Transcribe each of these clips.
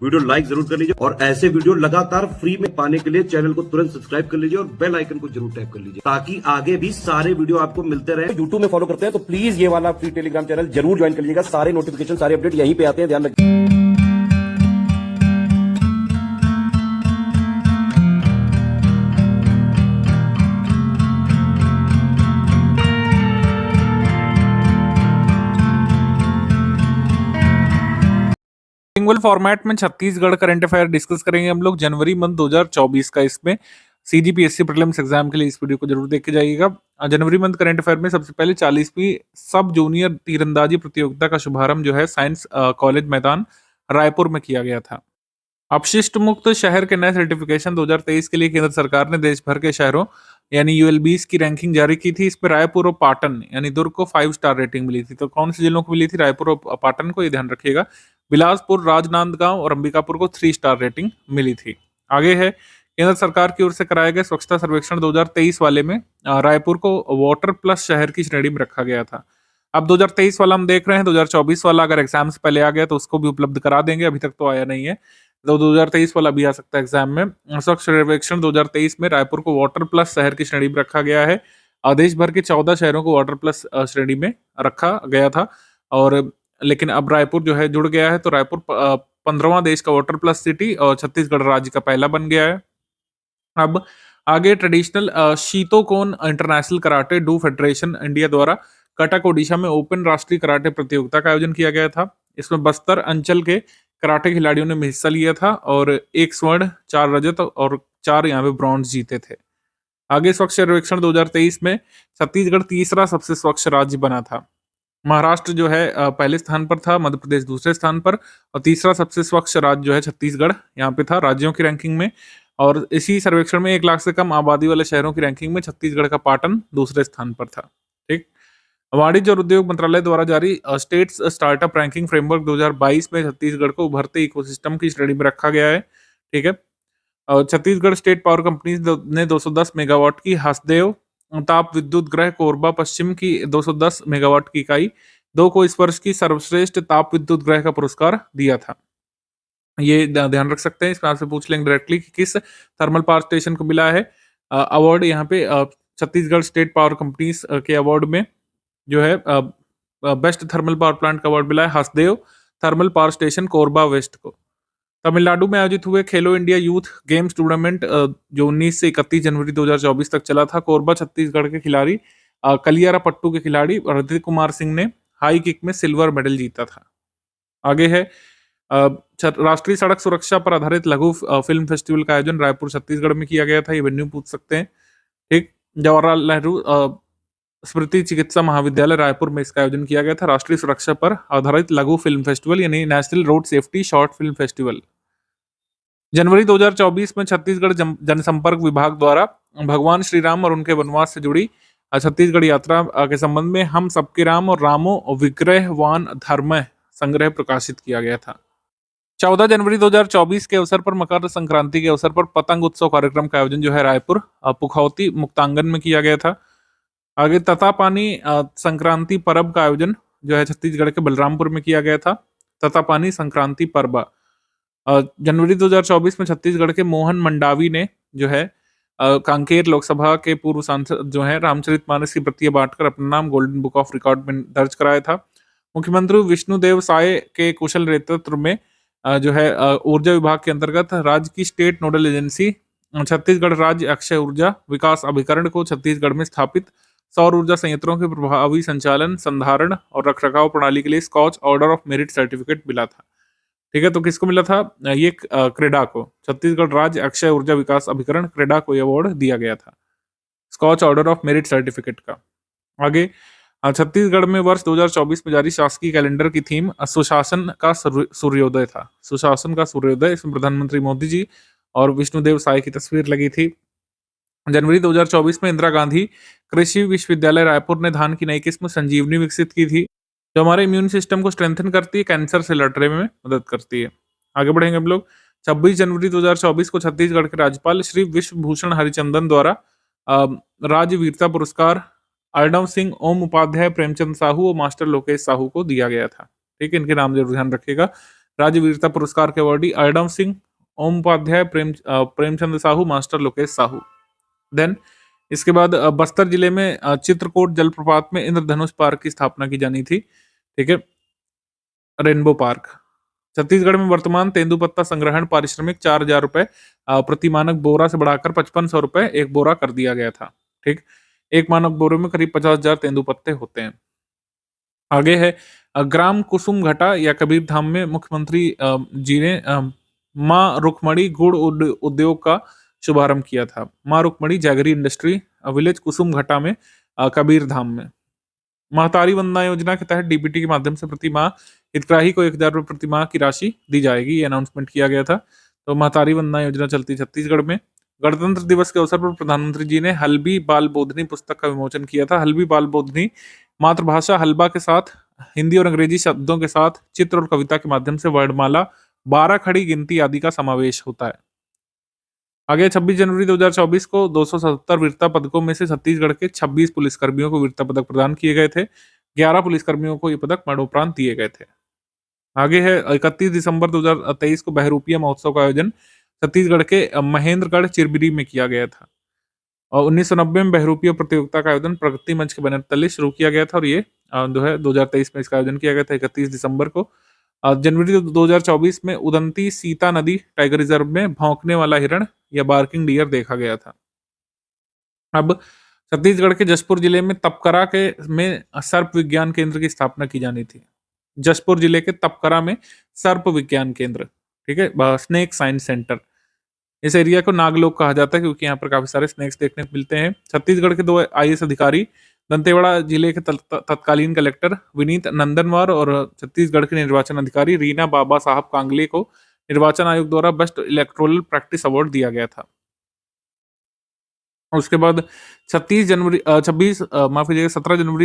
Video like जरूर कर लीजिए और ऐसे वीडियो लगातार फ्री में पाने के लिए चैनल को तुरंत सब्सक्राइब कर लीजिए और बेल आइकन को जरूर टैप कर लीजिए ताकि आगे भी सारे वीडियो आपको मिलते रहे। यूट्यूब में फॉलो करते हैं तो प्लीज ये वाला फ्री टेलीग्राम चैनल जरूर ज्वाइन कर लीजिएगा। सारे नोटिफिकेशन सारे अपडेट यहीं पे आते हैं, ध्यान रखिए। सिंगल फॉर्मेट में छत्तीसगढ़ करंट अफेयर डिस्कस करेंगे हम लोग जनवरी मंथ 2024 का। इसमें सीजीपीएससी प्रीलिम्स एग्जाम के लिए इस वीडियो को जरूर देख के जाइएगा। जनवरी मंथ करंट अफेयर में सबसे पहले 40वीं सब जूनियर तीरंदाजी प्रतियोगिता का शुभारंभ जो है साइंस कॉलेज मैदान रायपुर में किया गया था। अपशिष्ट मुक्त शहर के नए सर्टिफिकेशन 2023 के लिए केंद्र सरकार ने देश भर के शहरों यानी यूएलबीस की रैंकिंग जारी की थी। इस पर रायपुर और पाटन यानी दुर्ग को 5 स्टार रेटिंग मिली थी। तो कौन से जिलों को मिली थी? रायपुर और पाटन को, ये ध्यान रखिएगा। बिलासपुर, राजनांदगांव और अंबिकापुर को 3 स्टार रेटिंग मिली थी। आगे है केंद्र सरकार की ओर से कराए गए स्वच्छता सर्वेक्षण 2023 वाले में रायपुर को वाटर प्लस शहर की श्रेणी में रखा गया था। अब 2023 वाला हम देख रहे हैं, 2024 वाला अगर एग्जाम से पहले आ गया तो उसको भी उपलब्ध करा देंगे, अभी तक तो आया नहीं है। तो 2023 वाला भी आ सकता है एग्जाम में। स्वच्छ सर्वेक्षण 2023 में रायपुर को वाटर प्लस शहर की श्रेणी में रखा गया है। देश भर के 14 शहरों को वाटर प्लस श्रेणी में रखा गया था, और लेकिन अब रायपुर जो है जुड़ गया है, तो रायपुर 15वां देश का वाटर प्लस सिटी और छत्तीसगढ़ राज्य का पहला बन गया है। अब आगे traditional Shotokan international karate do federation India द्वारा कटक ओडिशा में ओपन राष्ट्रीय कराटे प्रतियोगिता का आयोजन किया गया था। इसमें बस्तर अंचल के कराटे खिलाड़ियों ने हिस्सा लिया था और 1 स्वर्ण, 4 रजत और 4 यहाँ पे ब्रॉन्ज जीते थे। आगे स्वच्छ सर्वेक्षण 2023 में छत्तीसगढ़ तीसरा सबसे स्वच्छ राज्य बना था। महाराष्ट्र जो है पहले स्थान पर था, मध्य प्रदेश दूसरे स्थान पर, और तीसरा सबसे स्वच्छ राज्य जो है छत्तीसगढ़ यहाँ पे था राज्यों की रैंकिंग में। और इसी सर्वेक्षण में 1 लाख से कम आबादी वाले शहरों की रैंकिंग में छत्तीसगढ़ का पाटन दूसरे स्थान पर था। ठीक। वाणिज्य और उद्योग मंत्रालय द्वारा जारी स्टेट्स स्टार्टअप रैंकिंग फ्रेमवर्क 2022 में छत्तीसगढ़ को उभरते इकोसिस्टम की श्रेणी में रखा गया है। ठीक है। और छत्तीसगढ़ स्टेट पावर कंपनी ने 210 मेगावाट की हसदेव ताप विद्युत ग्रह कोरबा पश्चिम की 210 मेगावाट की इकाई 2 को इस वर्ष की सर्वश्रेष्ठ ताप विद्युत ग्रह का पुरस्कार दिया था। ये ध्यान रख सकते हैं, इसमें आपसे पूछ लेंगे डायरेक्टली कि किस थर्मल पावर स्टेशन को मिला है अवार्ड। यहाँ पे छत्तीसगढ़ स्टेट पावर कंपनीज के अवार्ड में जो है बेस्ट थर्मल पावर प्लांट का अवार्ड मिला है Hasdeo thermal power station Korba west को। तमिलनाडु में आयोजित हुए खेलो इंडिया यूथ गेम्स टूर्नामेंट जो 19 से 31 जनवरी 2024 तक चला था, कोरबा छत्तीसगढ़ के खिलाड़ी कलियारा पट्टू के खिलाड़ी ऋतिक कुमार सिंह ने हाई किक में सिल्वर मेडल जीता था। आगे है राष्ट्रीय सड़क सुरक्षा पर आधारित लघु फिल्म फेस्टिवल का आयोजन रायपुर छत्तीसगढ़ में किया गया था। ये वेन्यू पूछ सकते हैं। ठीक। जवाहरलाल नेहरू स्मृति चिकित्सा महाविद्यालय रायपुर में इसका आयोजन किया गया था। राष्ट्रीय सुरक्षा पर आधारित लघु फिल्म फेस्टिवल यानी national road safety short film festival. जनवरी 2024 में छत्तीसगढ़ जनसंपर्क विभाग द्वारा भगवान श्री राम और उनके वनवास से जुड़ी छत्तीसगढ़ यात्रा के संबंध में हम सबके राम और रामो विग्रहवान धर्म संग्रह प्रकाशित किया गया था। 14 जनवरी 2024 के अवसर पर मकर संक्रांति के अवसर पर पतंग उत्सव कार्यक्रम का आयोजन जो है रायपुर पुखौती मुक्तांगन में किया गया था। आगे ततापानी संक्रांति पर्व का आयोजन जो है छत्तीसगढ़ के बलरामपुर में किया गया था। ततापानी संक्रांति पर्व जनवरी 2024 में छत्तीसगढ़ के मोहन मंडावी ने जो है कांकेर लोकसभा के पूर्व सांसद जो है रामचरितमानस की प्रतियां बांटकर अपना नाम गोल्डन बुक ऑफ रिकॉर्ड में दर्ज कराया था। मुख्यमंत्री विष्णुदेव साय के कुशल नेतृत्व में जो है ऊर्जा विभाग के अंतर्गत राज्य की स्टेट नोडल एजेंसी छत्तीसगढ़ राज्य अक्षय ऊर्जा विकास अभिकरण को छत्तीसगढ़ में स्थापित सौर ऊर्जा संयंत्रों के प्रभावी संचालन, संधारण और रखरखाव प्रणाली के लिए Skoch order of merit certificate मिला था। ठीक है। तो किसको मिला था? ये क्रेडा को, छत्तीसगढ़ राज्य अक्षय ऊर्जा विकास अभिकरण क्रेडा को यह अवार्ड दिया गया था Skoch order of merit certificate का। आगे छत्तीसगढ़ में वर्ष 2024 में जारी शासकीय कैलेंडर की थीम सुशासन का सूर्योदय था। सुशासन का सूर्योदय, इसमें प्रधानमंत्री मोदी जी और विष्णुदेव साय की तस्वीर लगी थी। जनवरी 2024 में इंदिरा गांधी कृषि विश्वविद्यालय रायपुर ने धान की नई किस्म संजीवनी विकसित की थी, जो हमारे इम्यून सिस्टम को स्ट्रेंथन करती है, कैंसर से लड़ने में मदद करती है। आगे बढ़ेंगे हम लोग। 26 जनवरी 2024 को छत्तीसगढ़ के राज्यपाल श्री विश्वभूषण हरिचंदन द्वारा राज्य वीरता पुरस्कार अर्णव सिंह, ओम उपाध्याय, प्रेमचंद साहू और मास्टर लोकेश साहू को दिया गया था। ठीक है। इनके नाम जरूर ध्यान रखिएगा। राज्य वीरता पुरस्कार के अवॉर्डी अर्णव सिंह, ओम उपाध्याय, प्रेमचंद साहू, मास्टर लोकेश साहू। देन इसके बाद बस्तर जिले में चित्रकूट जलप्रपात में इंद्रधनुष पार्क की स्थापना की जानी थी, ठीक है, रेनबो पार्क। छत्तीसगढ़ में वर्तमान तेंदुपत्ता संग्रहण पारिश्रमिक 4,000 रुपए प्रति मानक बोरा से बढ़ाकर 5500 रुपए एक बोरा कर दिया गया था, ठीक। एक मानक बोरे में करीब 50,000 तेंदुपत्ते होते हैं। आगे है ग्राम कुसुम घाटा या कबीर धाम में मुख्यमंत्री जी ने माँ रुक्मणी गुड़ उद्योग का शुभारंभ किया था। माँ रुक्मणी जैगरी इंडस्ट्री विलेज कुसुम घाटा में कबीर धाम में। महतारी वंदना योजना के तहत डीबीटी के माध्यम से प्रति माह हितग्राही को 1,000 रुपये प्रति माह की राशि दी जाएगी, ये अनाउंसमेंट किया गया था। तो महतारी वंदना योजना चलती छत्तीसगढ़ में। गणतंत्र दिवस के अवसर पर प्रधानमंत्री जी ने हल्बी बाल बोधनी पुस्तक का विमोचन किया था। हल्बी बाल बोधनी मातृभाषा हल्बा के साथ हिंदी और अंग्रेजी शब्दों के साथ चित्र और कविता के माध्यम से वर्णमाला, 12 खड़ी गिनती आदि का समावेश होता है। आगे 26 जनवरी 2024 को 277 वीरता पदकों में से छत्तीसगढ़ के 26 पुलिसकर्मियों को वीरता पदक प्रदान किए गए थे। 11 पुलिसकर्मियों को ये पदक मरणोपरांत दिए गए थे। आगे है 31 दिसंबर 2023 को बहरूपिया महोत्सव का आयोजन छत्तीसगढ़ के महेंद्रगढ़ चिरबिरी में किया गया था। और 1990 में बहरूपिया प्रतियोगिता का आयोजन प्रगति मंच के बैनर तले शुरू किया गया था और ये जो है 2023 में इसका आयोजन किया गया था 31 दिसंबर को। जनवरी 2024 में उदंती सीता नदी टाइगर रिजर्व में भौंकने वाला हिरण या बार्किंग डियर देखा गया था। अब छत्तीसगढ़ के जशपुर जिले में तपकरा के में सर्प विज्ञान केंद्र की स्थापना की जानी थी। जशपुर जिले के तपकरा में सर्प विज्ञान केंद्र, ठीक है, स्नेक साइंस सेंटर। इस एरिया को नागलोक कहा जाता है क्योंकि यहाँ पर काफी सारे स्नेक्स देखने को मिलते हैं। छत्तीसगढ़ के 2 आईएएस अधिकारी, दंतेवाड़ा जिले के तत्कालीन कलेक्टर विनीत नंदनवार और छत्तीसगढ़ के निर्वाचन अधिकारी रीना बाबा साहब कांगले को निर्वाचन आयोग द्वारा बेस्ट इलेक्टोरल प्रैक्टिस अवार्ड दिया गया था। उसके बाद 17 जनवरी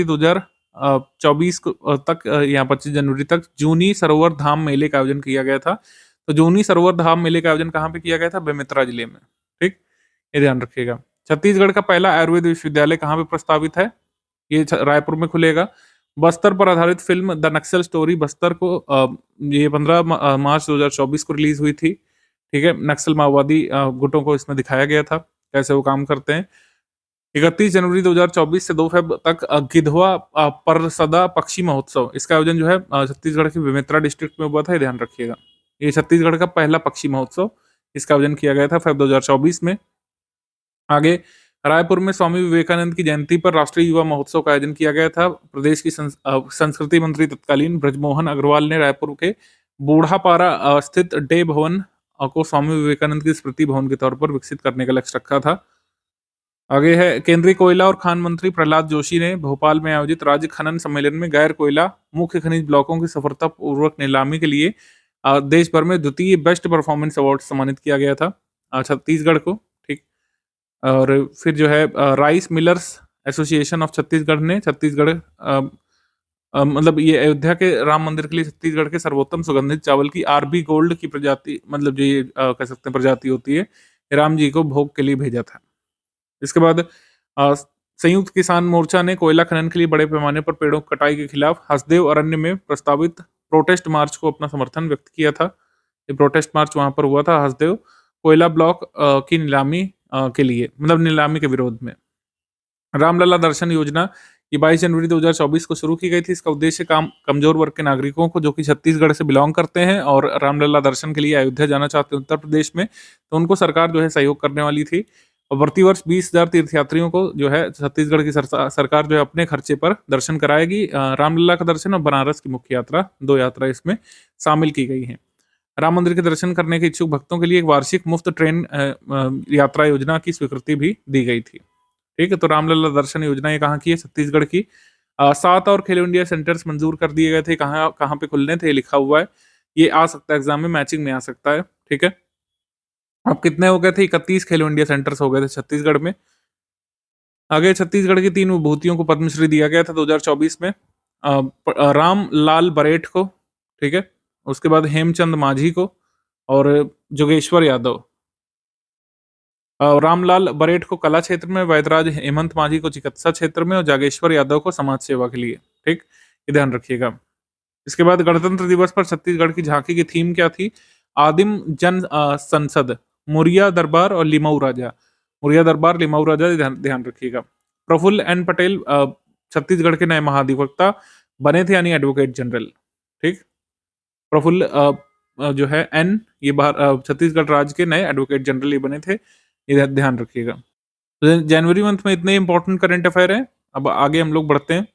2024 तक यहाँ 25 जनवरी तक जूनी सरोवर धाम मेले का आयोजन किया गया था। तो जूनी सरोवर धाम मेले का आयोजन कहाँ पे किया गया था? बेमेतरा जिले में, ठीक, ये ध्यान रखिएगा। छत्तीसगढ़ का पहला आयुर्वेद विश्वविद्यालय कहाँ पे प्रस्तावित है? ये रायपुर में खुलेगा। बस्तर पर आधारित film the Naxal story Bastar को ये 15 मार्च 2024 को रिलीज हुई थी, ठीक है। नक्सल माओवादी गुटों को इसमें दिखाया गया था कैसे वो काम करते हैं। 31 जनवरी 2024 से 2 फेब तक गिधवा परसदा पक्षी महोत्सव, इसका आयोजन जो है छत्तीसगढ़ के बेमेतरा डिस्ट्रिक्ट में हुआ था, ये ध्यान रखिएगा। ये छत्तीसगढ़ का पहला पक्षी महोत्सव, इसका आयोजन किया गया था फेब 2024 में। आगे रायपुर में स्वामी विवेकानंद की जयंती पर राष्ट्रीय युवा महोत्सव का आयोजन किया गया था। प्रदेश की संस्कृति मंत्री तत्कालीन ब्रजमोहन अग्रवाल ने रायपुर के बूढ़ापारा स्थित डे भवन को स्वामी विवेकानंद की स्मृति भवन के तौर पर विकसित करने का लक्ष्य रखा था। आगे है केंद्रीय कोयला और खान मंत्री प्रहलाद जोशी ने भोपाल में आयोजित राज्य खनन सम्मेलन में गैर कोयला मुख्य खनिज ब्लॉकों की सफलतापूर्वक नीलामी के लिए देश भर में द्वितीय बेस्ट परफॉर्मेंस अवार्ड सम्मानित किया गया था छत्तीसगढ़ को, ठीक। और फिर जो है rice millers association of Chhattisgarh ने छत्तीसगढ़ मतलब ये अयोध्या के राम मंदिर के लिए छत्तीसगढ़ के सर्वोत्तम सुगंधित चावल की आरबी गोल्ड की प्रजाति, मतलब जो ये कह सकते हैं प्रजाति होती है, राम जी को भोग के लिए भेजा था। इसके बाद संयुक्त किसान मोर्चा ने कोयला खनन के लिए बड़े पैमाने पर पेड़ों की कटाई के खिलाफ हसदेव अरण्य में प्रस्तावित प्रोटेस्ट मार्च को अपना समर्थन व्यक्त किया था। ये प्रोटेस्ट मार्च वहां पर हुआ था हसदेव कोयला ब्लॉक की नीलामी के लिए, मतलब नीलामी के विरोध में। रामलला दर्शन योजना ये 22 जनवरी 2024 को शुरू की गई थी। इसका उद्देश्य कमजोर वर्ग के नागरिकों को जो कि छत्तीसगढ़ से बिलोंग करते हैं और रामलला दर्शन के लिए अयोध्या जाना चाहते हैं उत्तर प्रदेश में, तो उनको सरकार जो है सहयोग करने वाली थी। और प्रतिवर्ष 20,000 तीर्थयात्रियों को जो है छत्तीसगढ़ की सरकार जो है अपने खर्चे पर दर्शन कराएगी। रामलला का दर्शन और बनारस की मुख्य यात्रा, 2 यात्रा इसमें शामिल की गई हैं। राम मंदिर के दर्शन करने के इच्छुक भक्तों के लिए एक वार्षिक मुफ्त ट्रेन यात्रा योजना की स्वीकृति भी दी गई थी, ठीक है। तो रामलला दर्शन योजना ये कहाँ की है? छत्तीसगढ़ की। 7 और खेलो इंडिया सेंटर्स मंजूर कर दिए गए थे। कहाँ कहाँ पे खुलने थे लिखा हुआ है, ये आ सकता है एग्जाम में, मैचिंग में आ सकता है, ठीक है। अब कितने हो गए थे? 31 खेलो इंडिया सेंटर्स हो गए थे छत्तीसगढ़ में। आगे छत्तीसगढ़ की 3 विभूतियों को पद्मश्री दिया गया था 2024 में। राम लाल बरेठ को, ठीक है, उसके बाद हेमचंद माझी को और जोगेश्वर यादव। रामलाल बरेठ को कला क्षेत्र में, वैदराज हेमंत माझी को चिकित्सा क्षेत्र में और जागेश्वर यादव को समाज सेवा के लिए, ठीक, ये ध्यान रखिएगा। इसके बाद गणतंत्र दिवस पर छत्तीसगढ़ की झांकी की थीम क्या थी? आदिम जन संसद, मुरिया दरबार और लिमाऊ राजा। मुरिया दरबार, लिमाऊ राजा, ध्यान ध्यान रखिएगा। प्रफुल्ल एन पटेल छत्तीसगढ़ के नए महाधिवक्ता बने थे, यानी एडवोकेट जनरल। ठीक, प्रफुल्ल जो है एन, ये छत्तीसगढ़ राज्य के नए एडवोकेट जनरल ये बने थे, ये ध्यान रखिएगा। तो जनवरी मंथ में इतने इंपॉर्टेंट करंट अफेयर है। अब आगे हम लोग बढ़ते हैं।